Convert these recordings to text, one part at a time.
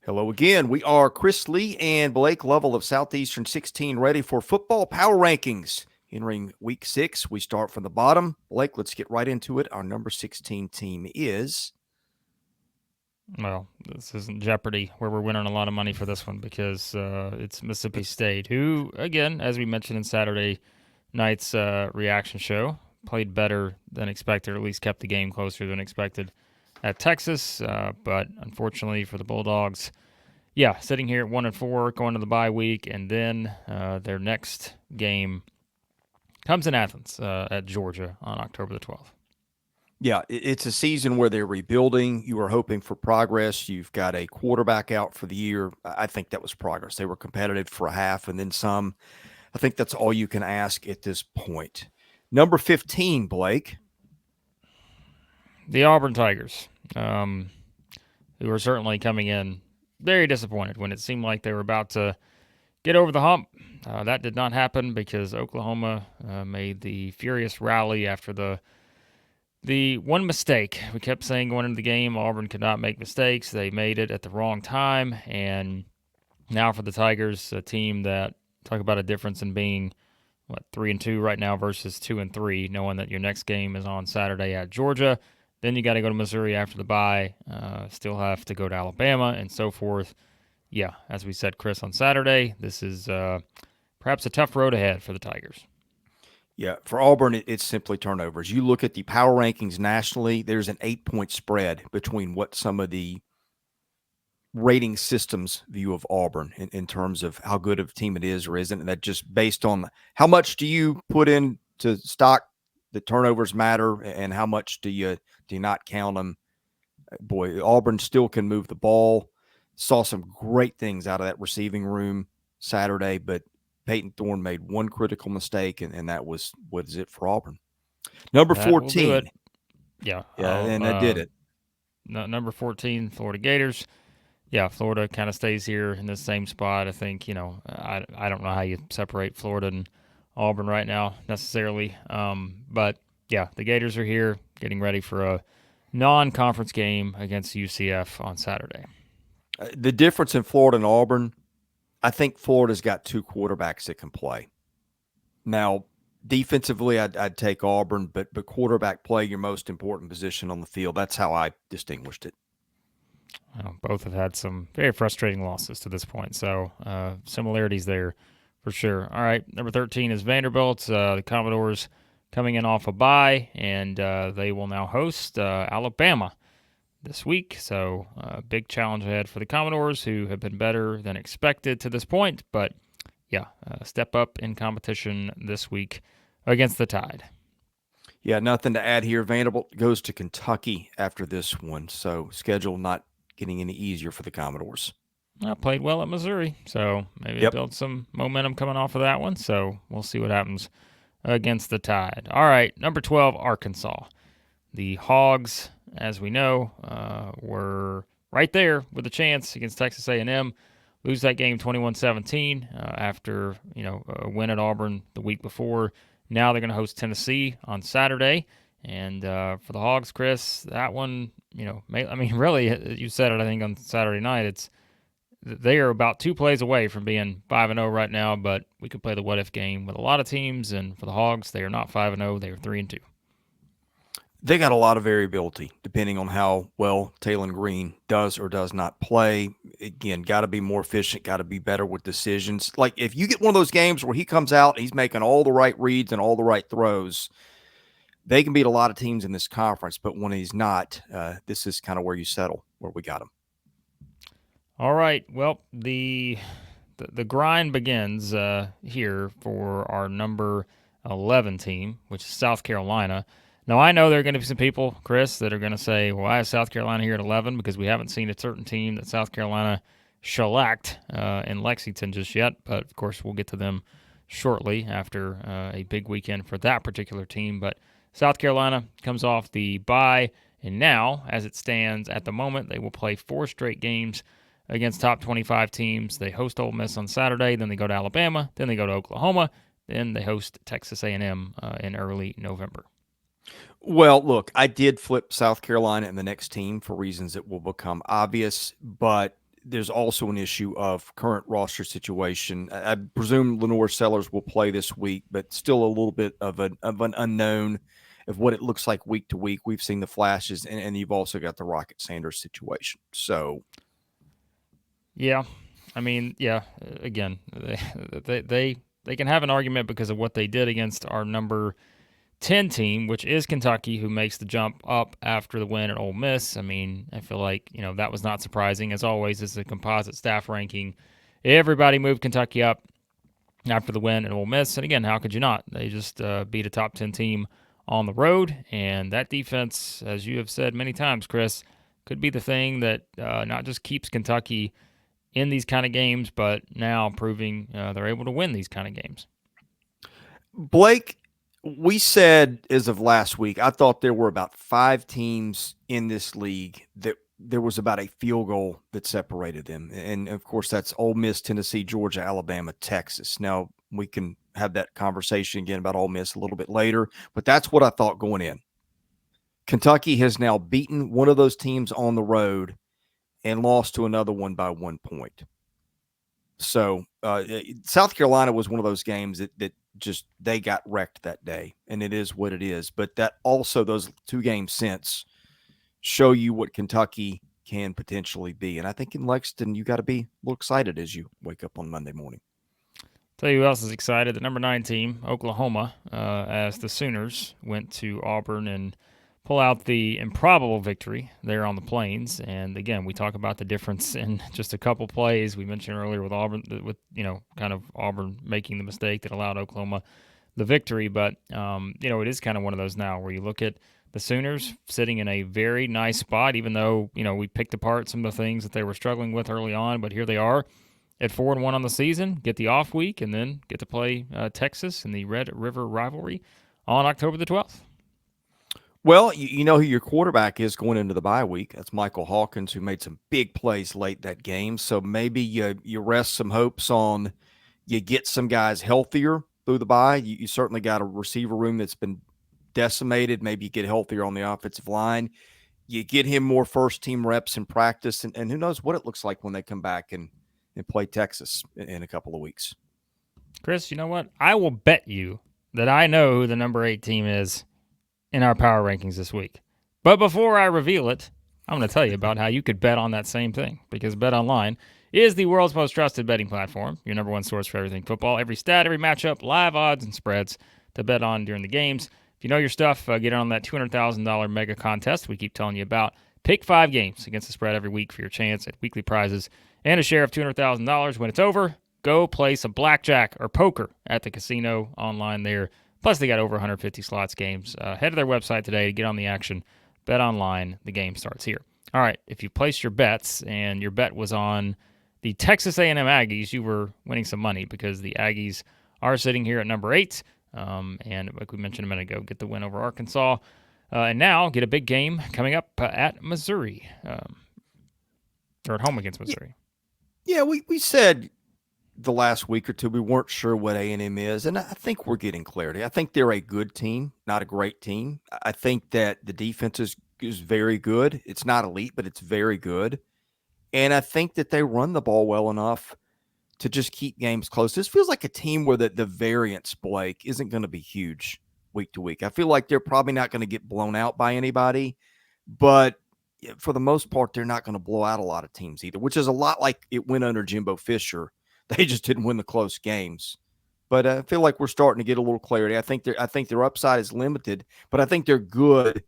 Hello again. We are Chris Lee and Blake Lovell of Southeastern 16 ready for football power rankings. Entering week 6, we start from the bottom. Blake, let's get right into it. Our number 16 team is. Well, this isn't Jeopardy where we're winning a lot of money for this one because it's Mississippi State, who, again, as we mentioned in Saturday night's reaction show, played better than expected, or at least kept the game closer than expected at Texas. But unfortunately for the Bulldogs, sitting here at 1-4, going to the bye week, and then their next game comes in Athens at Georgia on October the 12th. Yeah, it's a season where they're rebuilding. You were hoping for progress. You've got a quarterback out for the year. I think that was progress. They were competitive for a half and then some. I think that's all you can ask at this point. Number 15, Blake. The Auburn Tigers, who are certainly coming in very disappointed when it seemed like they were about to get over the hump. That did not happen because Oklahoma made the furious rally after the one mistake. We kept saying going into the game, Auburn could not make mistakes. They made it at the wrong time. And now for the Tigers, a team that, talk about a difference in being, 3-2 right now versus 2-3, knowing that your next game is on Saturday at Georgia. Then you got to go to Missouri after the bye, still have to go to Alabama and so forth. Yeah, as we said, Chris, on Saturday, this is perhaps a tough road ahead for the Tigers. Yeah, for Auburn, it's simply turnovers. You look at the power rankings nationally, there's an 8-point spread between what some of the rating systems view of Auburn in terms of how good of a team it is or isn't. And that just based on how much do you put into stock the turnovers matter and how much do you not count them. Boy, Auburn still can move the ball. Saw some great things out of that receiving room Saturday, but Peyton Thorne made one critical mistake, and that was what is it for Auburn. Number That will do 14. it. Yeah. Yeah, and that did it. Number 14, Florida Gators. Yeah, Florida kind of stays here in the same spot. I think, I don't know how you separate Florida and Auburn right now necessarily. But, yeah, the Gators are here getting ready for a non-conference game against UCF on Saturday. The difference in Florida and Auburn, I think Florida's got two quarterbacks that can play. Now, defensively, I'd take Auburn, but quarterback play, your most important position on the field. That's how I distinguished it. Both have had some very frustrating losses to this point, so similarities there for sure. All right, number 13 is Vanderbilt. The Commodores coming in off a bye, and they will now host Alabama this week. So big challenge ahead for the Commodores, who have been better than expected to this point, but step up in competition this week against the Tide. Yeah, nothing to add here. Vanderbilt goes to Kentucky after this one, so schedule not getting any easier for the Commodores. Played well at Missouri, so maybe build some momentum coming off of that one. So we'll see what happens against the Tide. All right, number 12, Arkansas. The Hogs, as we know, were right there with a chance against Texas A&M. Lose that game 21-17 after a win at Auburn the week before. Now they're going to host Tennessee on Saturday. And for the Hogs, Chris, that one, really, you said it, I think, on Saturday night. They are about 2 plays away from being 5-0 right now, but we could play the what-if game with a lot of teams. And for the Hogs, they are not 5-0. They are 3-2. They got a lot of variability depending on how well Taylen Green does or does not play. Again, got to be more efficient, got to be better with decisions. Like if you get one of those games where he comes out, he's making all the right reads and all the right throws, they can beat a lot of teams in this conference. But when he's not, this is kind of where you settle, where we got him. All right. Well, the grind begins here for our number 11 team, which is South Carolina. Now, I know there are going to be some people, Chris, that are going to say, well, why is South Carolina here at 11? Because we haven't seen a certain team that South Carolina shellacked in Lexington just yet. But, of course, we'll get to them shortly after a big weekend for that particular team. But South Carolina comes off the bye, and now, as it stands at the moment, they will play 4 straight games against top 25 teams. They host Ole Miss on Saturday, then they go to Alabama, then they go to Oklahoma, then they host Texas A&M in early November. Well, look, I did flip South Carolina in the next team for reasons that will become obvious, but there's also an issue of current roster situation. I presume Lenore Sellers will play this week, but still a little bit of an unknown of what it looks like week to week. We've seen the flashes, and you've also got the Rocket Sanders situation. So, Yeah, I mean, yeah. Again, they can have an argument because of what they did against our number 10 team, which is Kentucky, who makes the jump up after the win at Ole Miss. I mean, I feel like, that was not surprising. As always, it's a composite staff ranking. Everybody moved Kentucky up after the win at Ole Miss. And again, how could you not? They just beat a top 10 team on the road. And that defense, as you have said many times, Chris, could be the thing that not just keeps Kentucky in these kind of games, but now proving they're able to win these kind of games. Blake, we said as of last week, I thought there were about 5 teams in this league that there was about a field goal that separated them. And of course, that's Ole Miss, Tennessee, Georgia, Alabama, Texas. Now, we can have that conversation again about Ole Miss a little bit later, but that's what I thought going in. Kentucky has now beaten one of those teams on the road and lost to another one by 1 point. So South Carolina was one of those games that just they got wrecked that day, and it is what it is. But that also those 2 games since show you what Kentucky can potentially be. And I think in Lexington, you got to be a little excited as you wake up on Monday morning. Tell you who else is excited. The number 9 team, Oklahoma, as the Sooners went to Auburn and pull out the improbable victory there on the Plains. And again, we talk about the difference in just a couple plays. We mentioned earlier with Auburn, with kind of Auburn making the mistake that allowed Oklahoma the victory. But it is kind of one of those now where you look at the Sooners sitting in a very nice spot, even though we picked apart some of the things that they were struggling with early on. But here they are at 4-1 on the season, get the off week, and then get to play Texas in the Red River rivalry on October the 12th. Well, you know who your quarterback is going into the bye week. That's Michael Hawkins, who made some big plays late that game. So maybe you rest some hopes on you get some guys healthier through the bye. You certainly got a receiver room that's been decimated. Maybe you get healthier on the offensive line. You get him more first-team reps in practice, and who knows what it looks like when they come back and play Texas in a couple of weeks. Chris, you know what? I will bet you that I know who the number 8 team is in our power rankings this week. But before I reveal it, I'm going to tell you about how you could bet on that same thing, because BetOnline is the world's most trusted betting platform, your number one source for everything football, every stat, every matchup, live odds, and spreads to bet on during the games. If you know your stuff, get on that $200,000 mega contest we keep telling you about. Pick 5 games against the spread every week for your chance at weekly prizes and a share of $200,000 when it's over. Go play some blackjack or poker at the casino online there. Plus, they got over 150 slots games. Head to their website today to get on the action. Bet online. The game starts here. All right, if you placed your bets and your bet was on the Texas A&M Aggies, you were winning some money because the Aggies are sitting here at number 8. And like we mentioned a minute ago, get the win over Arkansas. And now get a big game coming up at Missouri. Or at home against Missouri. Yeah, we said the last week or two we weren't sure what A&M is, and I think we're getting clarity. I think they're a good team, not a great team. I think that the defense is very good. It's not elite, but it's very good. And I think that they run the ball well enough to just keep games close. This feels like a team where the variance, Blake, isn't going to be huge week to week. I feel like they're probably not going to get blown out by anybody, but for the most part, they're not going to blow out a lot of teams either, which is a lot like it went under Jimbo Fisher. They just didn't win the close games. But I feel like we're starting to get a little clarity. I think their upside is limited, but I think they're good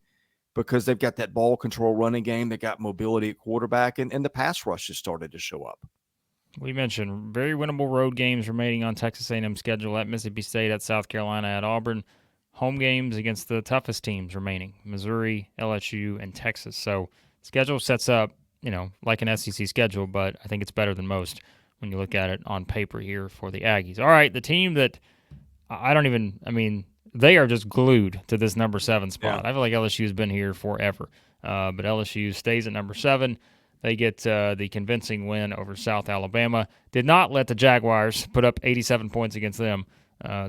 because they've got that ball control running game. They got mobility at quarterback, and the pass rush has started to show up. We mentioned very winnable road games remaining on Texas A&M schedule at Mississippi State, at South Carolina, at Auburn. Home games against the toughest teams remaining, Missouri, LSU, and Texas. So schedule sets up, like an SEC schedule, but I think it's better than most when you look at it on paper here for the Aggies. All right, the team that they are just glued to this number 7 spot. Yeah. I feel like LSU has been here forever, but LSU stays at number 7. They get the convincing win over South Alabama. Did not let the Jaguars put up 87 points against them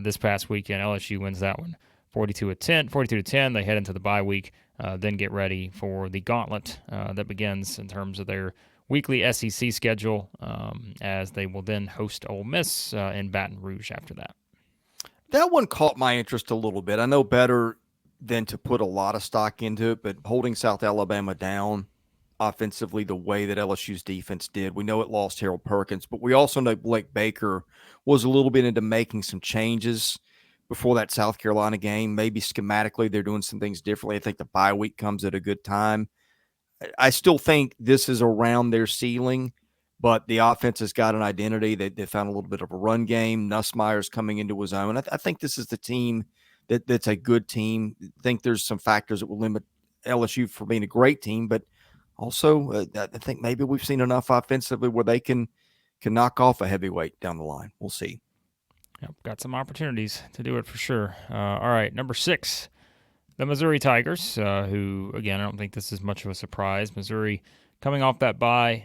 this past weekend. LSU wins that one 42-10. They head into the bye week, then get ready for the gauntlet that begins in terms of their weekly SEC schedule, as they will then host Ole Miss in Baton Rouge after that. That one caught my interest a little bit. I know better than to put a lot of stock into it, but holding South Alabama down offensively the way that LSU's defense did. We know it lost Harold Perkins, but we also know Blake Baker was a little bit into making some changes before that South Carolina game. Maybe schematically they're doing some things differently. I think the bye week comes at a good time. I still think this is around their ceiling, but the offense has got an identity. They found a little bit of a run game. Nussmeier's coming into his own. I think this is the team that's a good team. I think there's some factors that will limit LSU from being a great team, but also I think maybe we've seen enough offensively where they can knock off a heavyweight down the line. We'll see. Yep, got some opportunities to do it for sure. All right, number 6, the Missouri Tigers, who, again, I don't think this is much of a surprise. Missouri coming off that bye,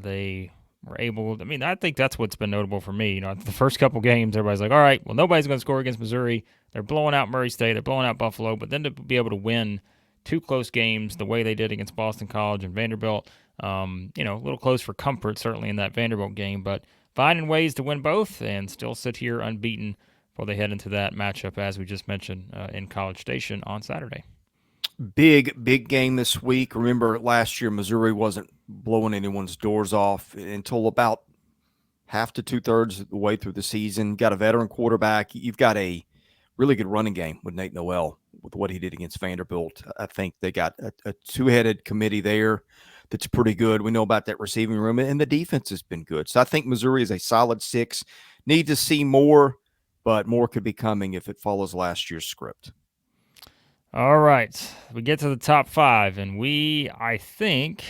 they were able – I mean, I think that's what's been notable for me. You know, the first couple games, everybody's like, all right, well, nobody's going to score against Missouri. They're blowing out Murray State. They're blowing out Buffalo. But then to be able to win 2 close games the way they did against Boston College and Vanderbilt, you know, a little close for comfort certainly in that Vanderbilt game, but finding ways to win both and still sit here unbeaten before they head into that matchup, as we just mentioned, in College Station on Saturday. Big game this week. Remember, last year Missouri wasn't blowing anyone's doors off until about half to 2/3 of the way through the season. Got a veteran quarterback. You've got a really good running game with Nate Noel with what he did against Vanderbilt. I think they got a two-headed committee there that's pretty good. We know about that receiving room, and the defense has been good. So I think Missouri is a solid 6. Need to see more, but more could be coming if it follows last year's script. All right, we get to the top 5, and I think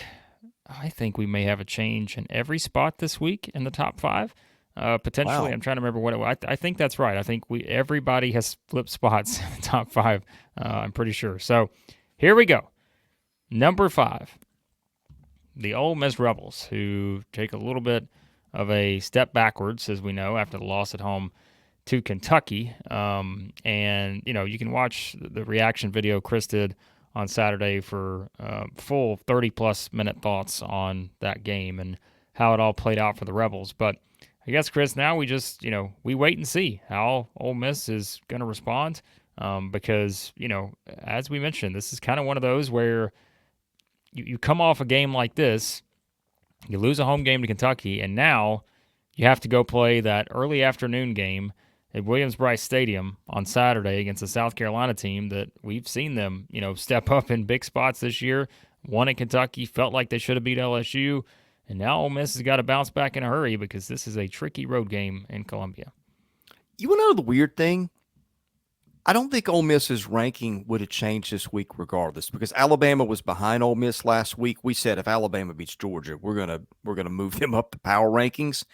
we may have a change in every spot this week in the top 5. Potentially, Wow. I'm trying to remember what it was. I think that's right. I think everybody has flipped spots in the top 5. I'm pretty sure. So here we go. Number 5, the Ole Miss Rebels, who take a little bit of a step backwards, as we know, after the loss at home to Kentucky. And, you know, you can watch the reaction video Chris did on Saturday for full 30-plus minute thoughts on that game and how it all played out for the Rebels. But I guess, Chris, now we just, you know, we wait and see how Ole Miss is going to respond because, you know, as we mentioned, this is kind of one of those where you come off a game like this, you lose a home game to Kentucky, and now you have to go play that early afternoon game at Williams-Brice Stadium on Saturday against a South Carolina team that we've seen them, you know, step up in big spots this year. Won at Kentucky, felt like they should have beat LSU, and now Ole Miss has got to bounce back in a hurry because this is a tricky road game in Columbia. You want to know the weird thing? I don't think Ole Miss's ranking would have changed this week regardless because Alabama was behind Ole Miss last week. We said if Alabama beats Georgia, we're gonna move them up the power rankings.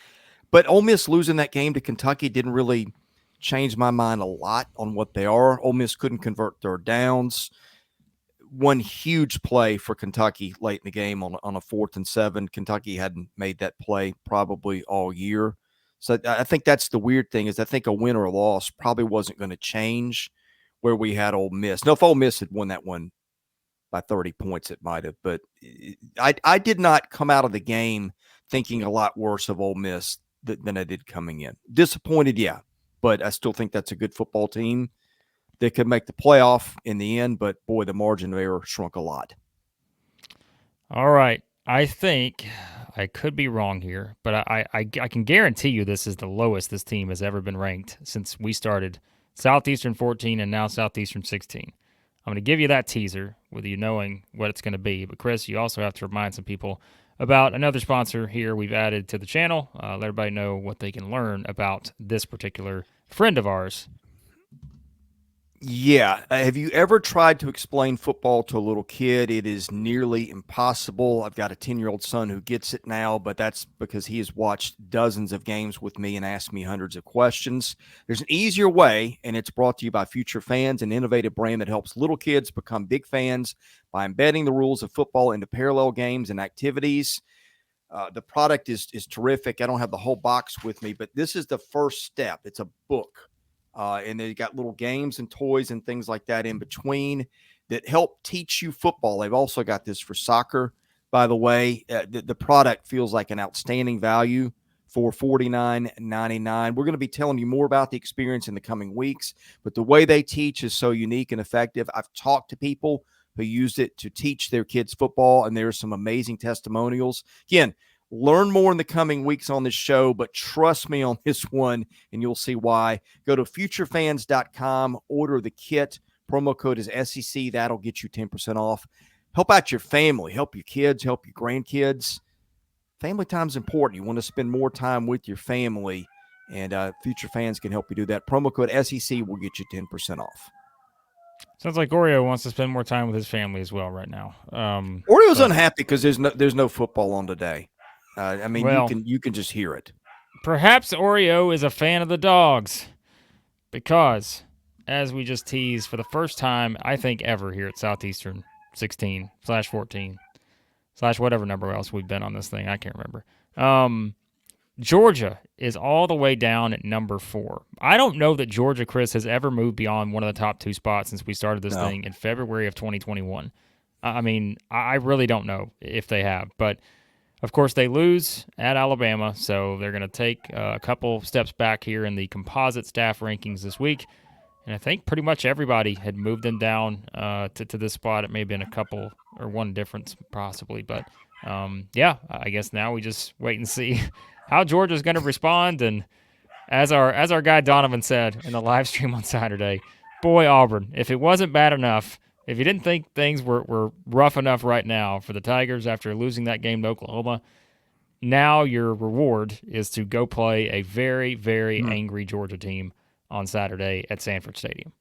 But Ole Miss losing that game to Kentucky didn't really change my mind a lot on what they are. Ole Miss couldn't convert third downs. One huge play for Kentucky late in the game on a 4th and 7. Kentucky hadn't made that play probably all year. So I think that's the weird thing is I think a win or a loss probably wasn't going to change where we had Ole Miss. Now, if Ole Miss had won that one by 30 points, it might have. But I did not come out of the game thinking a lot worse of Ole Miss than I did coming in. Disappointed, yeah. But I still think that's a good football team that could make the playoff in the end. But, boy, the margin of error shrunk a lot. All right. I think I could be wrong here, but I can guarantee you this is the lowest this team has ever been ranked since we started Southeastern 14 and now Southeastern 16. I'm going to give you that teaser with you knowing what it's going to be. But, Chris, you also have to remind some people about another sponsor here we've added to the channel. Let everybody know what they can learn about this particular friend of ours. Yeah. Have you ever tried to explain football to a little kid? It is nearly impossible. I've got a 10-year-old son who gets it now, but that's because he has watched dozens of games with me and asked me hundreds of questions. There's an easier way, and it's brought to you by Future Fans, an innovative brand that helps little kids become big fans by embedding the rules of football into parallel games and activities. The product is terrific. I don't have the whole box with me, but this is the first step. It's a book. And they got little games and toys and things like that in between that help teach you football. They've also got this for soccer. by the way. The product feels like an outstanding value for $49.99. We're going to be telling you more about the experience in the coming weeks, but the way they teach is so unique and effective. I've talked to people who used it to teach their kids football, and there's some amazing testimonials. Again, learn more in the coming weeks on this show, but trust me on this one, and you'll see why. Go to futurefans.com, order the kit. Promo code is SEC. That'll get you 10% off. Help out your family. Help your kids. Help your grandkids. Family time is important. You want to spend more time with your family, and Future Fans can help you do that. Promo code SEC will get you 10% off. Sounds like Oreo wants to spend more time with his family as well right now. Oreo's unhappy because there's no football on today. I mean, well, you can just hear it. Perhaps Oreo is a fan of the Dogs because, as we just teased, for the first time, I think, ever here at Southeastern 16/14 / whatever number else we've been on this thing. I can't remember. Georgia is all the way down at number 4. I don't know that Georgia, Chris, has ever moved beyond one of the top 2 spots since we started this thing in February of 2021. I mean, I really don't know if they have. But, of course, they lose at Alabama, so they're going to take a couple steps back here in the composite staff rankings this week. And I think pretty much everybody had moved them down to this spot. It may have been a couple or one difference possibly. But, yeah, I guess now we just wait and see how Georgia's going to respond. And as our guy Donovan said in the live stream on Saturday, boy, Auburn, if it wasn't bad enough, if you didn't think things were rough enough right now for the Tigers after losing that game to Oklahoma, now your reward is to go play a very, very angry Georgia team on Saturday at Sanford Stadium.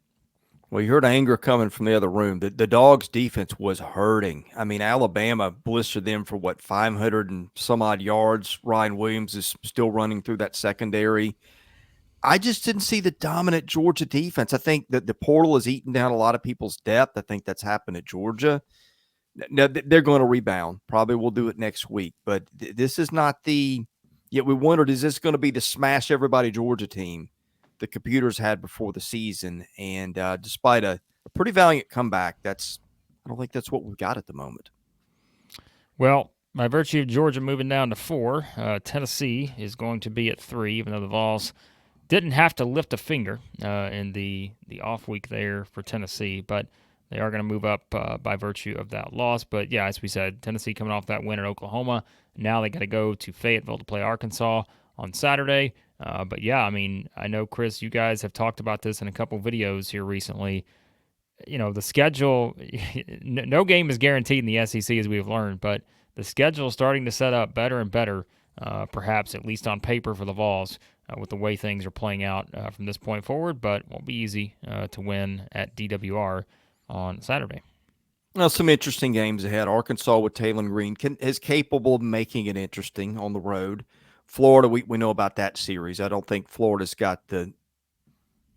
Well, you heard anger coming from the other room. The Dogs' defense was hurting. I mean, Alabama blistered them for, 500 and some odd yards. Ryan Williams is still running through that secondary. I just didn't see the dominant Georgia defense. I think that the portal has eaten down a lot of people's depth. I think that's happened at Georgia. Now, they're going to rebound. Probably we'll do it next week. But this is not the – yet we wondered, is this going to be the smash everybody Georgia team the computers had before the season? And despite a pretty valiant comeback, I don't think that's what we've got at the moment. Well, by virtue of Georgia moving down to 4, Tennessee is going to be at 3, even though the Vols didn't have to lift a finger in the off week there for Tennessee, but they are going to move up by virtue of that loss. But, yeah, as we said, Tennessee coming off that win at Oklahoma. Now they got to go to Fayetteville to play Arkansas on Saturday. But, yeah, I mean, I know, Chris, you guys have talked about this in a couple videos here recently. You know, the schedule, no game is guaranteed in the SEC, as we've learned, but the schedule is starting to set up better and better, perhaps at least on paper for the Vols, with the way things are playing out from this point forward, but won't be easy to win at DWR on Saturday. Well, some interesting games ahead. Arkansas with Taylen Green is capable of making it interesting on the road. Florida, we know about that series. I don't think Florida's got the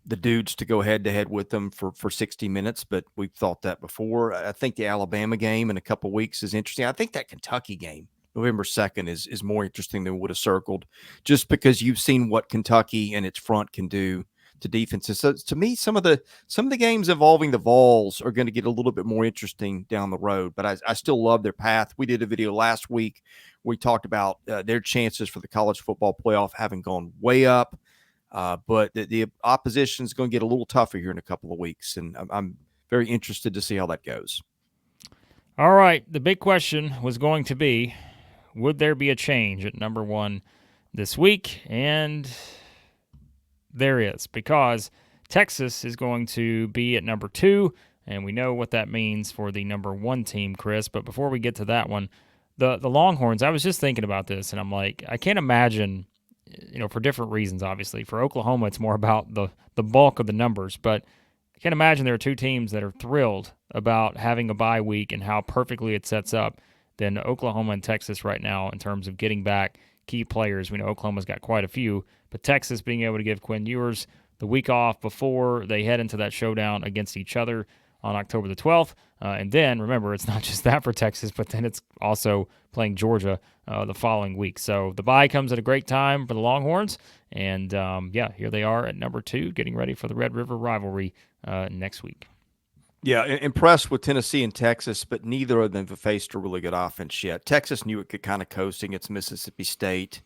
dudes to go head-to-head with them for 60 minutes, but we've thought that before. I think the Alabama game in a couple of weeks is interesting. I think that Kentucky game, November 2nd, is more interesting than we would have circled, just because you've seen what Kentucky and its front can do to defenses. So to me, some of the games involving the Vols are going to get a little bit more interesting down the road, but I still love their path. We did a video last week. We talked about their chances for the college football playoff having gone way up, but the opposition is going to get a little tougher here in a couple of weeks, and I'm very interested to see how that goes. All right, the big question was going to be, would there be a change at number 1 this week? And there is, because Texas is going to be at number 2, and we know what that means for the number 1 team, Chris. But before we get to that one, the Longhorns, I was just thinking about this, and I'm like, I can't imagine, for different reasons, obviously. For Oklahoma, it's more about the bulk of the numbers, but I can't imagine there are 2 teams that are thrilled about having a bye week and how perfectly it sets up than Oklahoma and Texas right now in terms of getting back key players. We know Oklahoma's got quite a few, but Texas being able to give Quinn Ewers the week off before they head into that showdown against each other on October the 12th. And then, remember, it's not just that for Texas, but then it's also playing Georgia the following week. So the bye comes at a great time for the Longhorns. And, here they are at number 2, getting ready for the Red River rivalry next week. Yeah, impressed with Tennessee and Texas, but neither of them have faced a really good offense yet. Texas knew it could kind of coast against Mississippi State.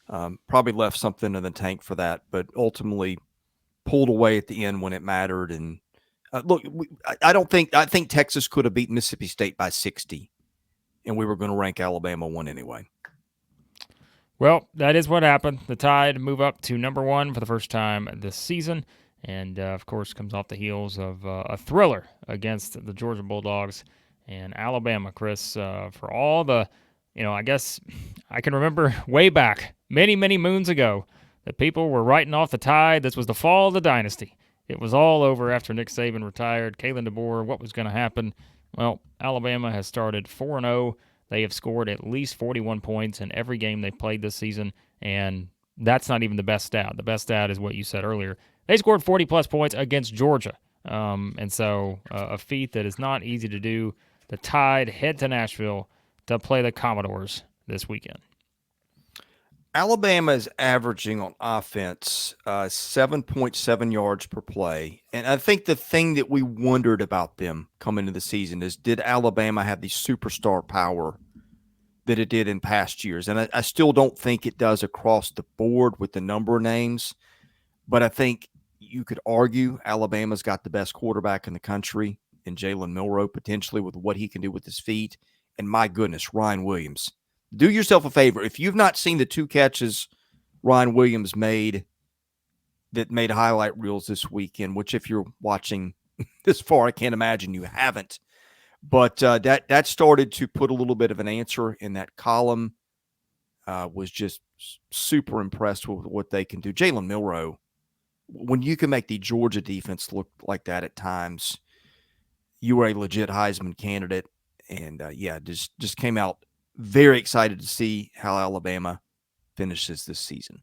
Probably left something in the tank for that, but ultimately pulled away at the end when it mattered. And look, I don't think I think Texas could have beaten Mississippi State by 60, and we were going to rank Alabama one anyway. Well, that is what happened. The Tide move up to number one for the first time this season, and of course comes off the heels of a thriller against the Georgia Bulldogs and Alabama. Chris, for all the, I guess I can remember way back many moons ago that people were writing off the Tide. This was the fall of the dynasty. It was all over after Nick Saban retired. Kalen DeBoer, what was going to happen? Well, Alabama has started 4-0. They have scored at least 41 points in every game they've played this season, and that's not even the best stat. The best stat is what you said earlier. They scored 40-plus points against Georgia, and so a feat that is not easy to do. The Tide head to Nashville to play the Commodores this weekend. Alabama is averaging on offense 7.7 yards per play. And I think the thing that we wondered about them coming into the season is, did Alabama have the superstar power that it did in past years? And I still don't think it does across the board with the number of names. But I think you could argue Alabama's got the best quarterback in the country in Jalen Milroe, potentially, with what he can do with his feet. And my goodness, Ryan Williams. Do yourself a favor. If you've not seen the 2 catches Ryan Williams made that made highlight reels this weekend, which if you're watching this far, I can't imagine you haven't. But that started to put a little bit of an answer in that column. Was just super impressed with what they can do. Jalen Milroe, when you can make the Georgia defense look like that at times, you were a legit Heisman candidate. And, just came out very excited to see how Alabama finishes this season.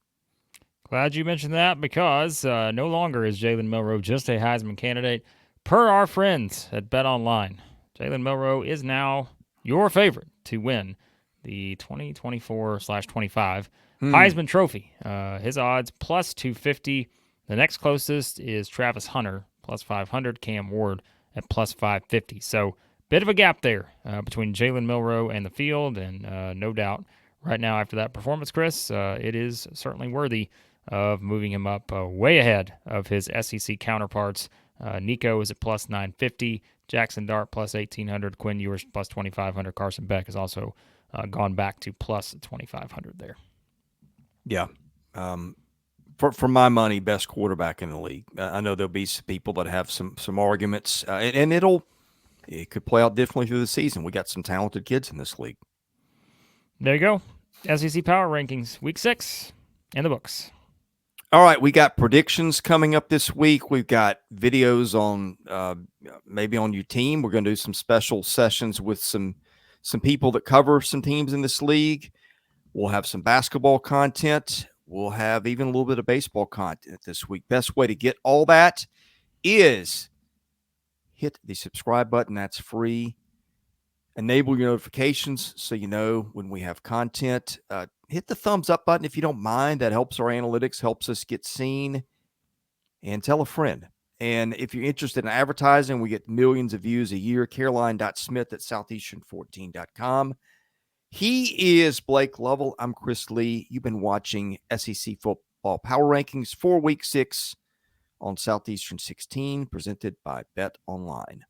Glad you mentioned that because no longer is Jalen Milroe just a Heisman candidate. Per our friends at BetOnline, Jalen Milroe is now your favorite to win the 2024/25 Heisman Trophy. His odds plus 250. The next closest is Travis Hunter plus 500. Cam Ward at plus 550. So bit of a gap there between Jalen Milroe and the field, and no doubt right now after that performance, Chris, it is certainly worthy of moving him up way ahead of his SEC counterparts. Nico is at plus 950, Jackson Dart plus 1,800, Quinn Ewers plus 2,500, Carson Beck has also gone back to plus 2,500 there. Yeah. For my money, best quarterback in the league. I know there'll be some people that have some arguments, and it could play out differently through the season. We got some talented kids in this league. There you go. SEC Power Rankings, Week 6 in the books. All right, we got predictions coming up this week. We've got videos on maybe on your team. We're going to do some special sessions with some people that cover some teams in this league. We'll have some basketball content. We'll have even a little bit of baseball content this week. Best way to get all that is hit the subscribe button. That's free. Enable your notifications so you know when we have content. Hit the thumbs up button if you don't mind. That helps our analytics, helps us get seen. And tell a friend. And if you're interested in advertising, we get millions of views a year. Caroline.Smith at Southeastern14.com. He is Blake Lovell. I'm Chris Lee. You've been watching SEC Football Power Rankings for Week 6 on Southeastern 16, presented by Bet Online.